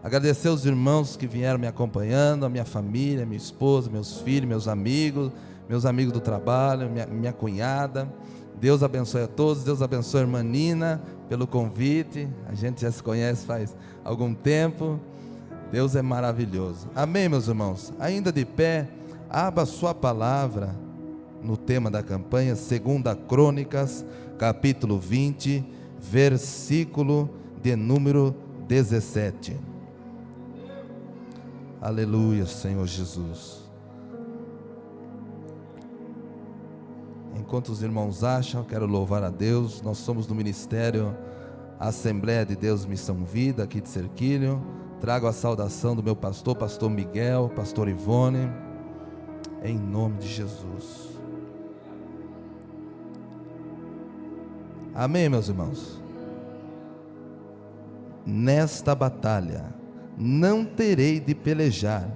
Agradecer os irmãos que vieram me acompanhando, a minha família, minha esposa, meus filhos, meus amigos do trabalho, minha cunhada. Deus abençoe a todos. Deus abençoe a irmã Nina pelo convite. A gente já se conhece faz algum tempo. Deus é maravilhoso. Amém, meus irmãos? Ainda de pé, abra sua palavra no tema da campanha, 2 Crônicas, capítulo 20, versículo de número 17. Aleluia, Senhor Jesus. Enquanto os irmãos acham, quero louvar a Deus. Nós somos do Ministério Assembleia de Deus Missão Vida, aqui de Cerquilho. Trago a saudação do meu pastor, pastor Miguel, pastor Ivone, em nome de Jesus. Amém, meus irmãos? Nesta batalha não terei de pelejar.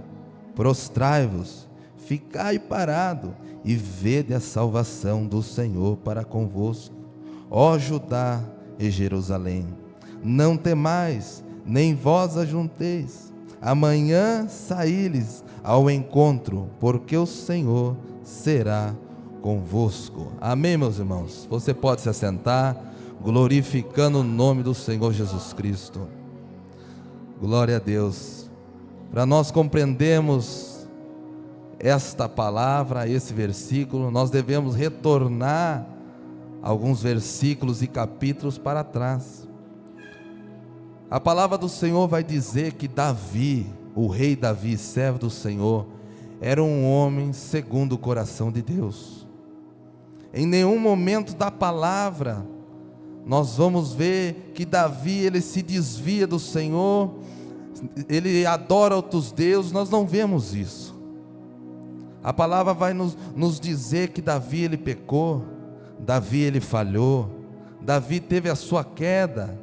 Prostrai-vos, ficai parado e vede a salvação do Senhor para convosco, ó Judá e Jerusalém. Não temais, nem vós ajunteis. Amanhã saí-lhes ao encontro, porque o Senhor será convosco. Amém, meus irmãos? Você pode se assentar, glorificando o nome do Senhor Jesus Cristo. Glória a Deus. Para nós compreendermos esta palavra, esse versículo, nós devemos retornar alguns versículos e capítulos para trás. A palavra do Senhor vai dizer que Davi, o rei Davi, servo do Senhor, era um homem segundo o coração de Deus. Em nenhum momento da palavra nós vamos ver que Davi, ele se desvia do Senhor, ele adora outros deuses. Nós não vemos isso. A palavra vai nos dizer que Davi, ele pecou, Davi, ele falhou, Davi teve a sua queda,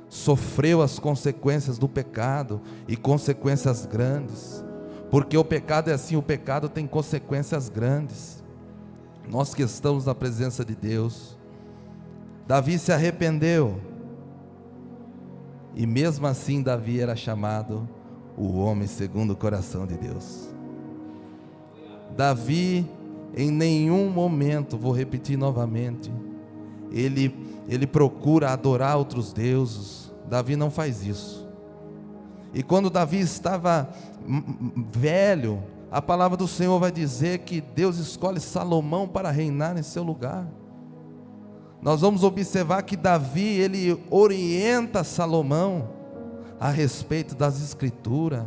sofreu as consequências do pecado, e consequências grandes, porque o pecado é assim, o pecado tem consequências grandes. Nós que estamos na presença de Deus, Davi se arrependeu, e mesmo assim Davi era chamado o homem segundo o coração de Deus. Davi, em nenhum momento, vou repetir novamente, ele procura adorar outros deuses. Davi não faz isso. E quando Davi estava velho, a palavra do Senhor vai dizer que Deus escolhe Salomão para reinar em seu lugar. Nós vamos observar que Davi, ele orienta Salomão a respeito das escrituras.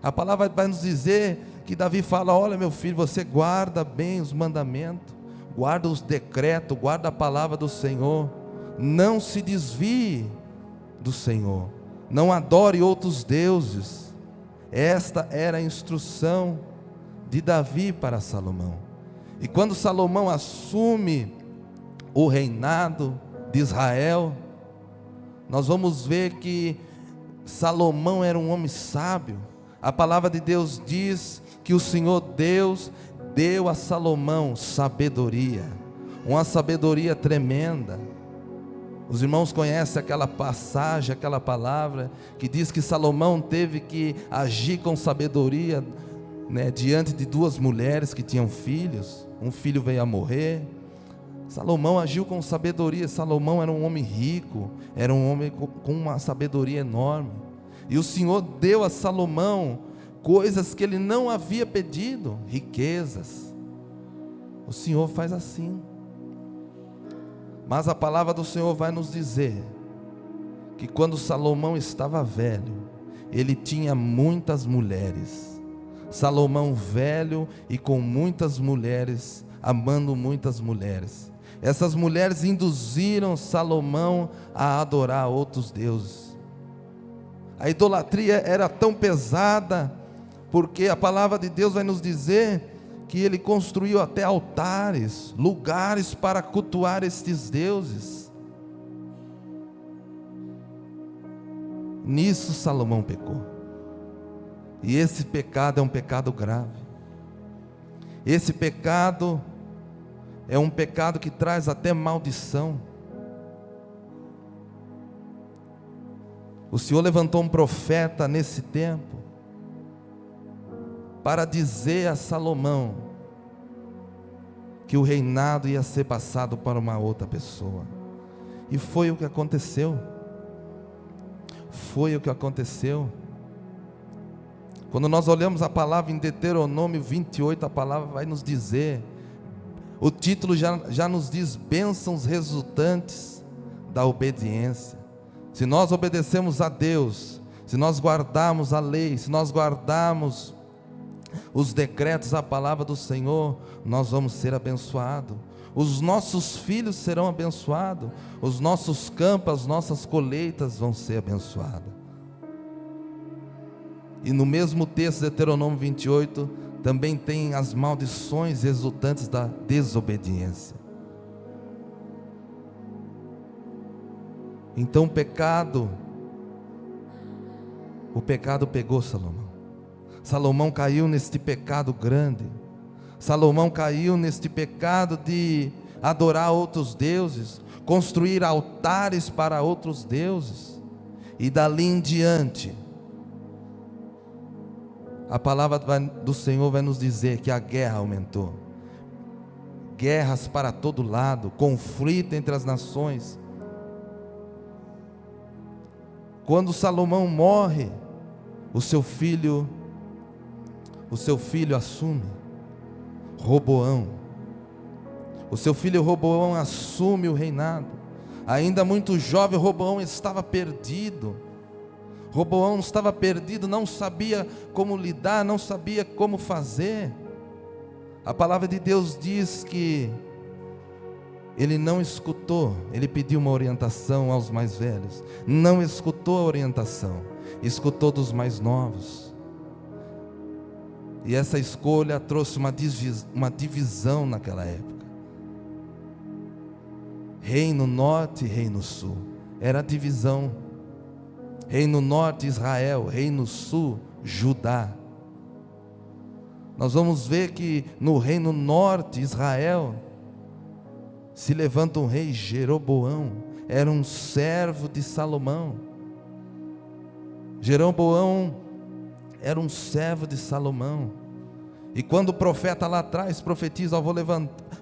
A palavra vai nos dizer que Davi fala: olha, meu filho, você guarda bem os mandamentos, guarda os decretos, guarda a palavra do Senhor, não se desvie do Senhor, não adore outros deuses. Esta era a instrução de Davi para Salomão. E quando Salomão assume o reinado de Israel, nós vamos ver que Salomão era um homem sábio. A palavra de Deus diz que o Senhor Deus deu a Salomão sabedoria, uma sabedoria tremenda. Os irmãos conhecem aquela passagem, aquela palavra que diz que Salomão teve que agir com sabedoria, diante de duas mulheres que tinham filhos. Um filho veio a morrer. Salomão agiu com sabedoria. Salomão era um homem rico, era um homem com uma sabedoria enorme, e o Senhor deu a Salomão coisas que ele não havia pedido, riquezas. O Senhor faz assim. Mas a palavra do Senhor vai nos dizer que quando Salomão estava velho, ele tinha muitas mulheres. Salomão velho e com muitas mulheres, amando muitas mulheres. Essas mulheres induziram Salomão a adorar outros deuses. A idolatria era tão pesada, porque a palavra de Deus vai nos dizer que ele construiu até altares, lugares para cultuar estes deuses. Nisso Salomão pecou. E esse pecado é um pecado grave. Esse pecado é um pecado que traz até maldição. O Senhor levantou um profeta nesse tempo para dizer a Salomão que o reinado ia ser passado para uma outra pessoa. E foi o que aconteceu. Foi o que aconteceu. Quando nós olhamos a palavra em Deuteronômio 28, a palavra vai nos dizer, o título já nos diz: bênçãos resultantes da obediência. Se nós obedecemos a Deus, se nós guardarmos a lei, se nós guardarmos os decretos, a palavra do Senhor, nós vamos ser abençoados. Os nossos filhos serão abençoados, os nossos campos, as nossas colheitas vão ser abençoadas. E no mesmo texto de Deuteronômio 28, também tem as maldições resultantes da desobediência. Então o pecado pegou Salomão. Salomão caiu neste pecado grande. Salomão caiu neste pecado de adorar outros deuses, construir altares para outros deuses. E dali em diante, a palavra do Senhor vai nos dizer que a guerra aumentou. Guerras para todo lado, conflito entre as nações. Quando Salomão morre, o seu filho assume, Roboão. O seu filho Roboão assume o reinado. Ainda muito jovem, Roboão estava perdido. Roboão estava perdido, não sabia como lidar, não sabia como fazer. A palavra de Deus diz que ele não escutou, ele pediu uma orientação aos mais velhos, não escutou a orientação, escutou dos mais novos. E essa escolha trouxe uma divisão naquela época. Reino norte e reino sul, era a divisão. Reino norte Israel, reino sul Judá. Nós vamos ver que no reino norte Israel se levanta um rei, Jeroboão, era um servo de Salomão. Jeroboão era um servo de Salomão. E quando o profeta lá atrás profetiza,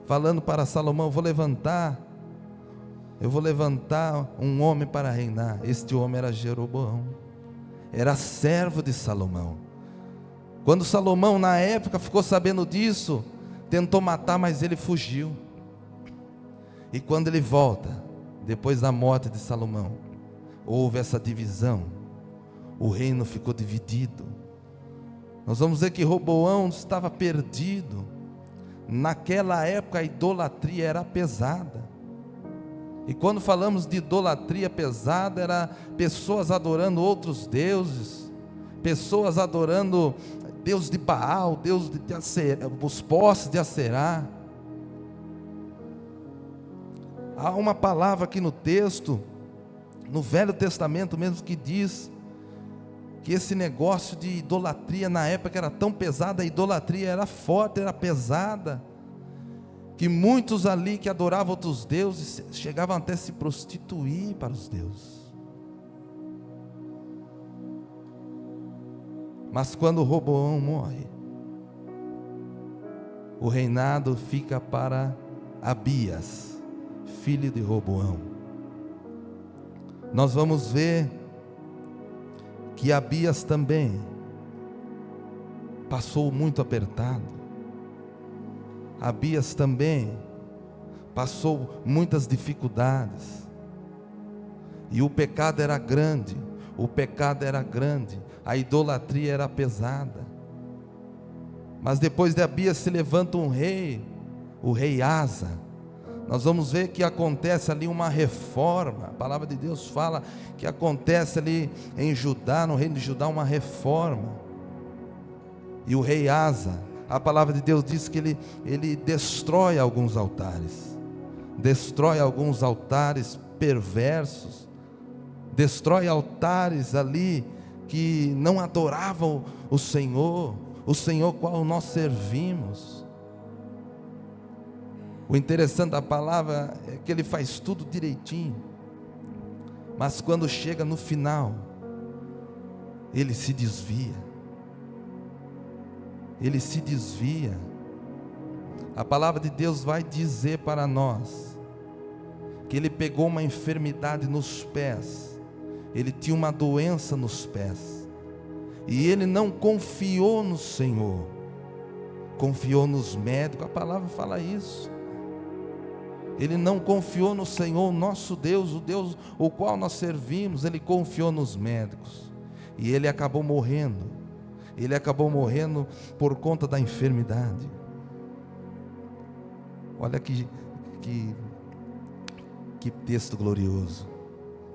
falando para Salomão, eu vou levantar um homem para reinar. Este homem era Jeroboão, era servo de Salomão. Quando Salomão na época ficou sabendo disso, tentou matar, mas ele fugiu. E quando ele volta, depois da morte de Salomão, houve essa divisão, o reino ficou dividido. Nós vamos ver que Roboão estava perdido. Naquela época a idolatria era pesada. E quando falamos de idolatria pesada, era pessoas adorando outros deuses, pessoas adorando Deus de Baal, Deus de Aserá, os postes de Aserá. Há uma palavra aqui no texto, no Velho Testamento mesmo, que diz que esse negócio de idolatria na época era tão pesada, a idolatria era forte, era pesada, que muitos ali que adoravam outros deuses chegavam até a se prostituir para os deuses. Mas quando Roboão morre, o reinado fica para Abias, filho de Roboão. Nós vamos ver que Abias também passou muito apertado. Abias também passou muitas dificuldades. E o pecado era grande, a idolatria era pesada. Mas depois de Abias se levanta um rei, o rei Asa. Nós vamos ver que acontece ali uma reforma. A palavra de Deus fala que acontece ali em Judá, no reino de Judá, uma reforma. E o rei Asa, a palavra de Deus diz que ele destrói alguns altares, perversos, destrói altares ali que não adoravam o Senhor qual nós servimos. O interessante da palavra é que ele faz tudo direitinho, mas quando chega no final, ele se desvia. Ele se desvia. A palavra de Deus vai dizer para nós que ele pegou uma enfermidade nos pés, ele tinha uma doença nos pés, e ele não confiou no Senhor, confiou nos médicos. A palavra fala isso. Ele não confiou no Senhor, nosso Deus, o Deus o qual nós servimos. Ele confiou nos médicos, e ele acabou morrendo. Ele acabou morrendo por conta da enfermidade. Olha que texto glorioso.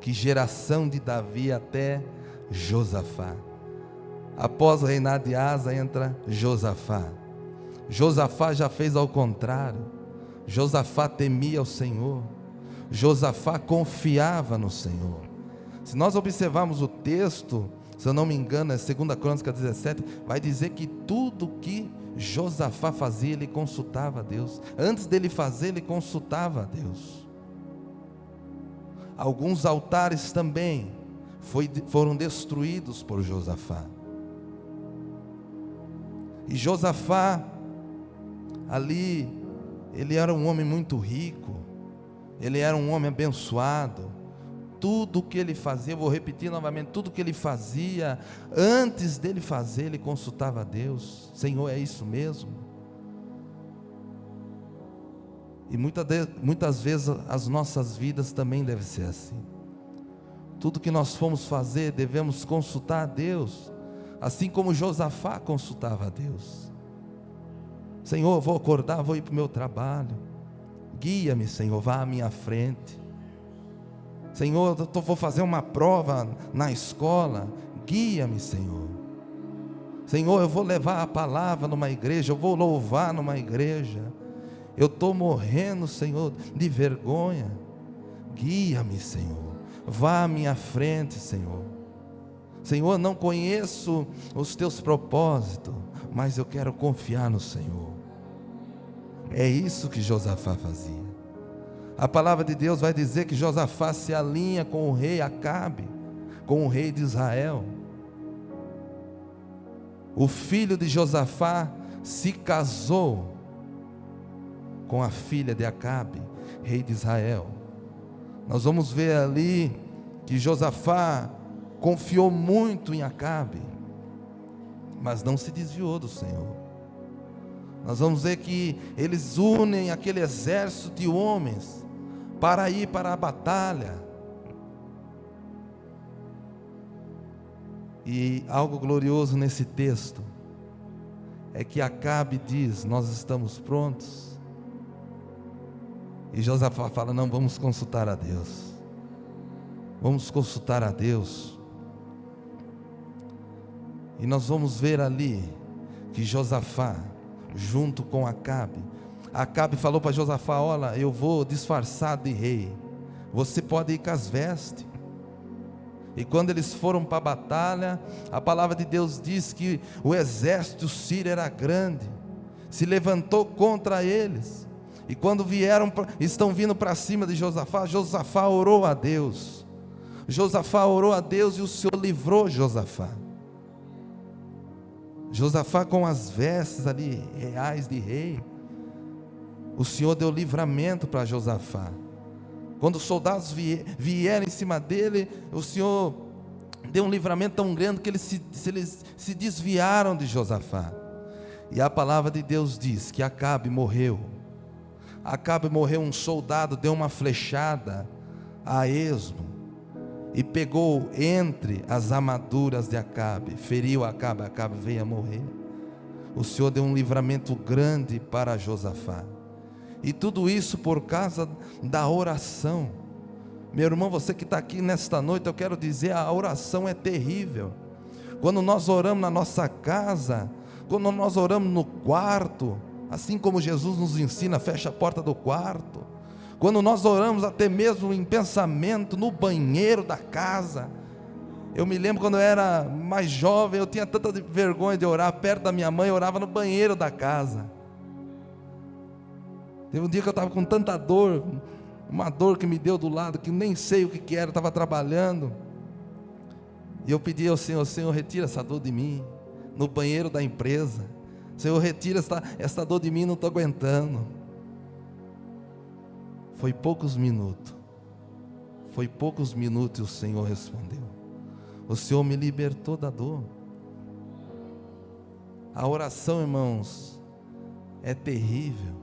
Que geração de Davi até Josafá. Após o reinado de Asa entra Josafá. Josafá já fez ao contrário. Josafá temia o Senhor. Josafá confiava no Senhor. Se nós observarmos o texto, se eu não me engano, é 2 Crônicas 17, vai dizer que tudo que Josafá fazia, ele consultava a Deus. Antes dele fazer, ele consultava a Deus. Alguns altares também foram destruídos por Josafá. E Josafá, ali, ele era um homem muito rico, ele era um homem abençoado. Tudo que ele fazia, eu vou repetir novamente, tudo que ele fazia, antes dele fazer, ele consultava a Deus. Senhor, é isso mesmo? E muitas vezes as nossas vidas também devem ser assim. Tudo que nós formos fazer, devemos consultar a Deus, assim como Josafá consultava a Deus. Senhor, eu vou acordar, vou ir para o meu trabalho, guia-me, Senhor, vá à minha frente. Senhor, eu vou fazer uma prova na escola, guia-me, Senhor. Senhor, eu vou levar a palavra numa igreja, eu vou louvar numa igreja. Eu estou morrendo, Senhor, de vergonha. Guia-me, Senhor. Vá à minha frente, Senhor. Senhor, não conheço os teus propósitos, mas eu quero confiar no Senhor. É isso que Josafá fazia. A palavra de Deus vai dizer que Josafá se alinha com o rei Acabe, com o rei de Israel. O filho de Josafá se casou com a filha de Acabe, rei de Israel. Nós vamos ver ali que Josafá confiou muito em Acabe, mas não se desviou do Senhor. Nós vamos ver que eles unem aquele exército de homens para ir para a batalha. E algo glorioso nesse texto é que Acabe diz: nós estamos prontos. E Josafá fala: não, vamos consultar a Deus. Vamos consultar a Deus. E nós vamos ver ali que Josafá, junto com Acabe falou para Josafá: olha, eu vou disfarçar de rei, você pode ir com as vestes. E quando eles foram para a batalha, a palavra de Deus diz que o exército sírio era grande, se levantou contra eles. E quando estão vindo para cima de Josafá, Josafá orou a Deus. Josafá orou a Deus e o Senhor livrou Josafá. Josafá com as vestes ali reais de rei, o Senhor deu livramento para Josafá. Quando os soldados vieram em cima dele, o Senhor deu um livramento tão grande que eles se desviaram de Josafá. E a palavra de Deus diz que Acabe morreu. Acabe morreu, um soldado deu uma flechada a esmo e pegou entre as armaduras de Acabe, feriu Acabe, Acabe veio a morrer. O Senhor deu um livramento grande para Josafá. E tudo isso por causa da oração. Meu irmão, você que está aqui nesta noite, eu quero dizer, a oração é terrível. Quando nós oramos na nossa casa, quando nós oramos no quarto, assim como Jesus nos ensina, fecha a porta do quarto. Quando nós oramos até mesmo em pensamento, no banheiro da casa. Eu me lembro quando eu era mais jovem, eu tinha tanta vergonha de orar perto da minha mãe, eu orava no banheiro da casa. Teve um dia que eu estava com tanta dor, uma dor que me deu do lado, que nem sei o que era, estava trabalhando. E eu pedi ao Senhor: Senhor, retira essa dor de mim, no banheiro da empresa. Senhor, retira essa dor de mim, não estou aguentando. Foi poucos minutos e o Senhor respondeu. O Senhor me libertou da dor. A oração, irmãos, é terrível.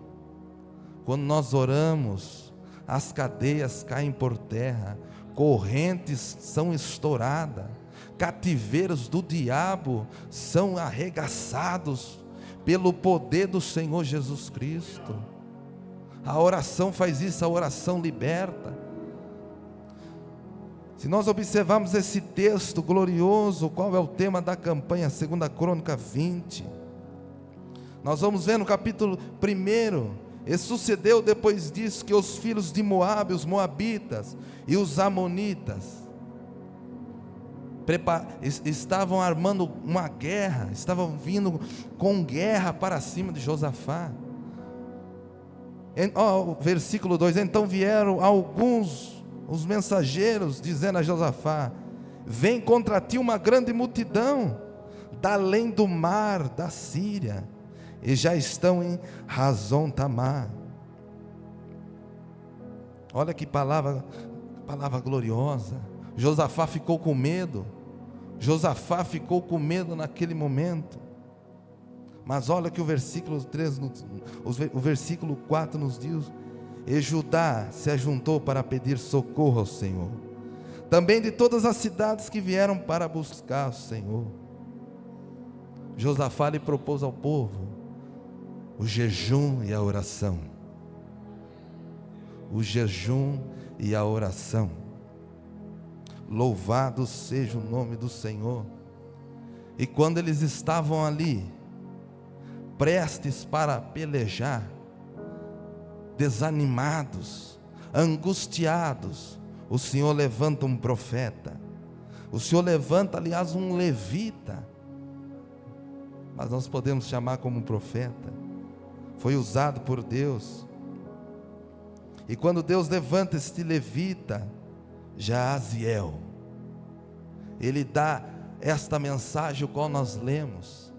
Quando nós oramos, as cadeias caem por terra, correntes são estouradas, cativeiros do diabo são arregaçados pelo poder do Senhor Jesus Cristo. A oração faz isso, a oração liberta. Se nós observarmos esse texto glorioso, qual é o tema da campanha, 2 Crônica 20, nós vamos ver no capítulo 1, e sucedeu depois disso que os filhos de Moabe, os moabitas e os amonitas, estavam armando uma guerra, estavam vindo com guerra para cima de Josafá. Versículo 2: então vieram os mensageiros, dizendo a Josafá: vem contra ti uma grande multidão, da além do mar da Síria, e já estão em Hazon Tamar. Olha que palavra gloriosa. Josafá ficou com medo. Josafá ficou com medo naquele momento. Mas olha que o versículo 4 nos diz: e Judá se ajuntou para pedir socorro ao Senhor, também de todas as cidades que vieram para buscar o Senhor. Josafá lhe propôs ao povo o jejum e a oração. O jejum e a oração. Louvado seja o nome do Senhor. E quando eles estavam ali, prestes para pelejar, desanimados, angustiados, o Senhor levanta um profeta. O Senhor levanta, aliás, um levita, mas nós podemos chamar como profeta. Foi usado por Deus. E quando Deus levanta este levita, Jaaziel, ele dá esta mensagem, o qual nós lemos.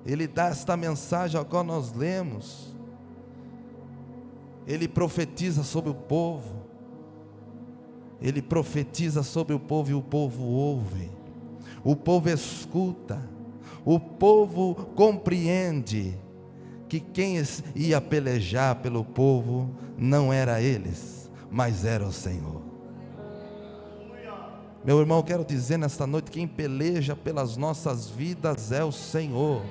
Ele dá esta mensagem, a qual nós lemos. Ele profetiza sobre o povo. Ele profetiza sobre o povo, e o povo ouve. O povo escuta. O povo compreende que quem ia pelejar pelo povo não era eles, mas era o Senhor. Meu irmão, eu quero dizer nesta noite: quem peleja pelas nossas vidas é o Senhor.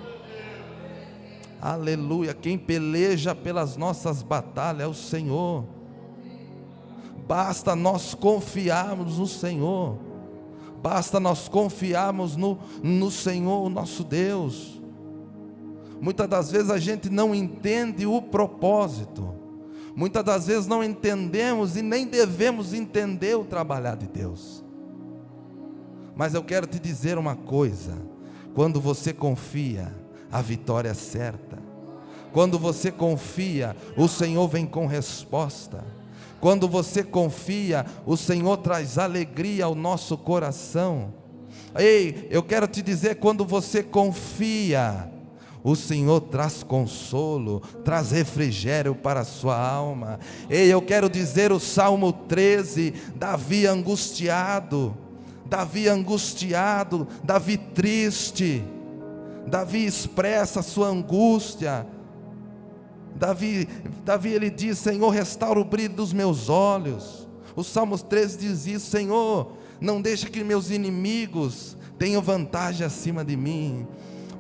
Aleluia. Quem peleja pelas nossas batalhas é o Senhor. Basta nós confiarmos no Senhor. Basta nós confiarmos no Senhor, o nosso Deus. Muitas das vezes a gente não entende o propósito. Muitas das vezes não entendemos e nem devemos entender o trabalhar de Deus. Mas eu quero te dizer uma coisa: quando você confia, a vitória é certa. Quando você confia, o Senhor vem com resposta. Quando você confia, o Senhor traz alegria ao nosso coração. Ei, eu quero te dizer: quando você confia, o Senhor traz consolo, traz refrigério para a sua alma. Ei, eu quero dizer o Salmo 13, Davi angustiado, Davi triste. Davi expressa a sua angústia. Davi ele diz: Senhor, restaura o brilho dos meus olhos. O Salmo 13 diz isso: Senhor, não deixa que meus inimigos tenham vantagem acima de mim.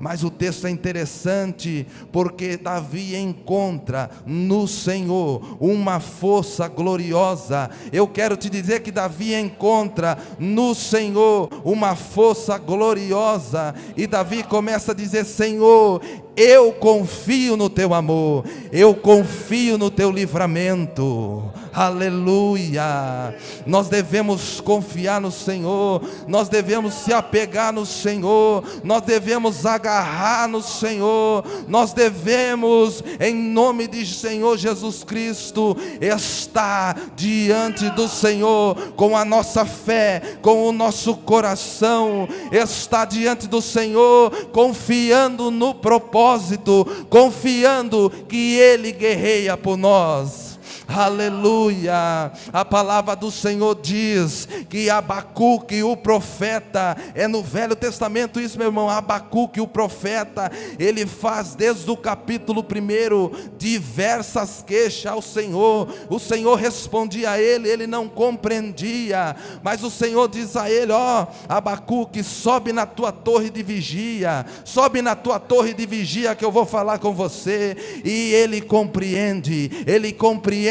Mas o texto é interessante, porque Davi encontra no Senhor uma força gloriosa. Eu quero te dizer que Davi encontra no Senhor uma força gloriosa, e Davi começa a dizer: Senhor, eu confio no teu amor, eu confio no teu livramento. Aleluia. Nós devemos confiar no Senhor, nós devemos se apegar no Senhor, nós devemos agarrar no Senhor, nós devemos, em nome de Senhor Jesus Cristo, estar diante do Senhor com a nossa fé, com o nosso coração, estar diante do Senhor confiando no propósito, confiando que Ele guerreia por nós. Aleluia. A palavra do Senhor diz que Abacuque, o profeta, é no Velho Testamento isso, meu irmão. Abacuque, o profeta, ele faz desde o capítulo 1 diversas queixas ao Senhor. O Senhor respondia a ele, ele não compreendia, mas o Senhor diz a ele: ó, Abacuque, sobe na tua torre de vigia, sobe na tua torre de vigia que eu vou falar com você. E ele compreende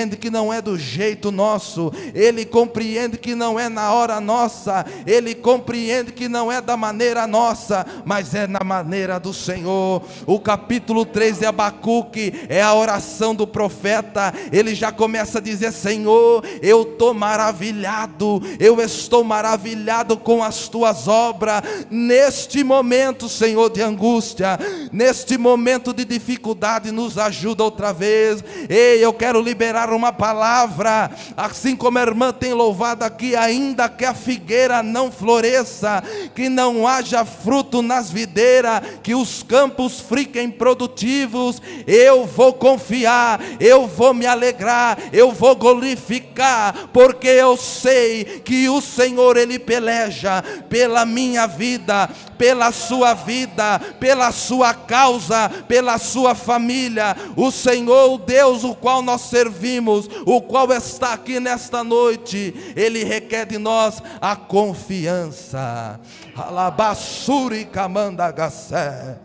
que não é do jeito nosso, ele compreende que não é na hora nossa, ele compreende que não é da maneira nossa, mas é na maneira do Senhor. O capítulo 3 de Abacuque é a oração do profeta. Ele já começa a dizer: Senhor, eu estou maravilhado, eu estou maravilhado com as tuas obras, neste momento, Senhor, de angústia, neste momento de dificuldade, nos ajuda outra vez. Ei, eu quero liberar uma palavra, assim como a irmã tem louvado aqui: ainda que a figueira não floresça, que não haja fruto nas videiras, que os campos fiquem produtivos, eu vou confiar, eu vou me alegrar, eu vou glorificar, porque eu sei que o Senhor, Ele peleja pela minha vida, pela sua vida, pela sua causa, pela sua família. O Senhor, o Deus o qual nós servimos, o qual está aqui nesta noite, Ele requer de nós a confiança. Alabassuri camandagassé.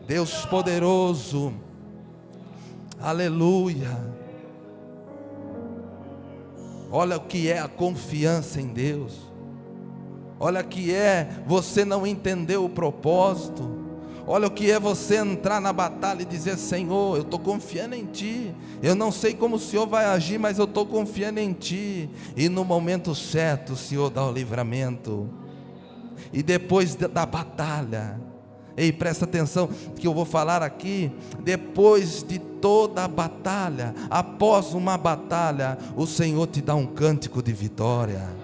Deus poderoso, aleluia. Olha o que é a confiança em Deus. Olha o que é você não entender o propósito. Olha o que é você entrar na batalha e dizer: Senhor, eu estou confiando em Ti, eu não sei como o Senhor vai agir, mas eu estou confiando em Ti, e no momento certo o Senhor dá o livramento. E depois da batalha, ei, presta atenção que eu vou falar aqui, depois de toda a batalha, após uma batalha, o Senhor te dá um cântico de vitória.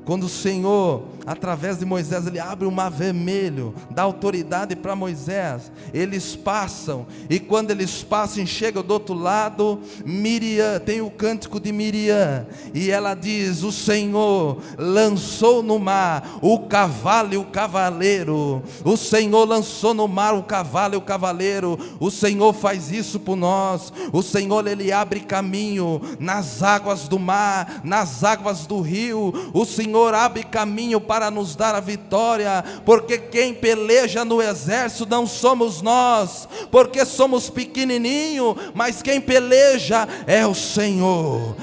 Quando o Senhor, através de Moisés, Ele abre o mar vermelho, dá autoridade para Moisés, eles passam, e quando eles passam e chegam do outro lado, Miriam, tem o cântico de Miriam, e ela diz: o Senhor lançou no mar o cavalo e o cavaleiro. O Senhor lançou no mar o cavalo e o cavaleiro. O Senhor faz isso por nós. O Senhor, Ele abre caminho nas águas do mar, nas águas do rio. O Senhor abre caminho para nos dar a vitória, porque quem peleja no exército não somos nós, porque somos pequenininho, mas quem peleja é o Senhor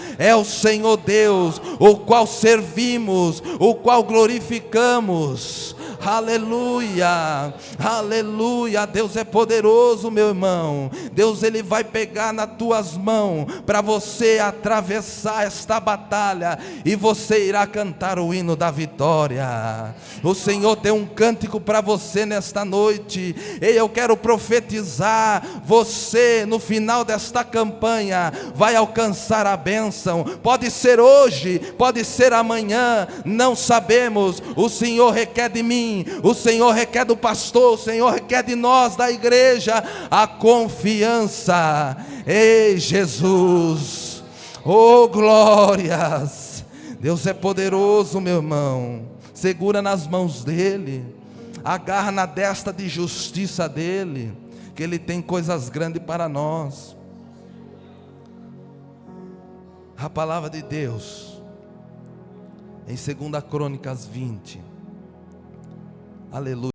Deus, o qual servimos, o qual glorificamos. Aleluia, aleluia. Deus é poderoso, meu irmão. Deus, Ele vai pegar nas tuas mãos para você atravessar esta batalha, e você irá cantar o hino da vitória. O Senhor tem um cântico para você nesta noite. E eu quero profetizar: você no final desta campanha vai alcançar a bênção. Pode ser hoje, pode ser amanhã, não sabemos. O Senhor requer de mim, o Senhor requer do pastor, o Senhor requer de nós, da igreja, a confiança. Ei, Jesus, oh glórias. Deus é poderoso, meu irmão. Segura nas mãos dEle, agarra na destra de justiça dEle, que Ele tem coisas grandes para nós. A palavra de Deus em 2 Crônicas 20, aleluia.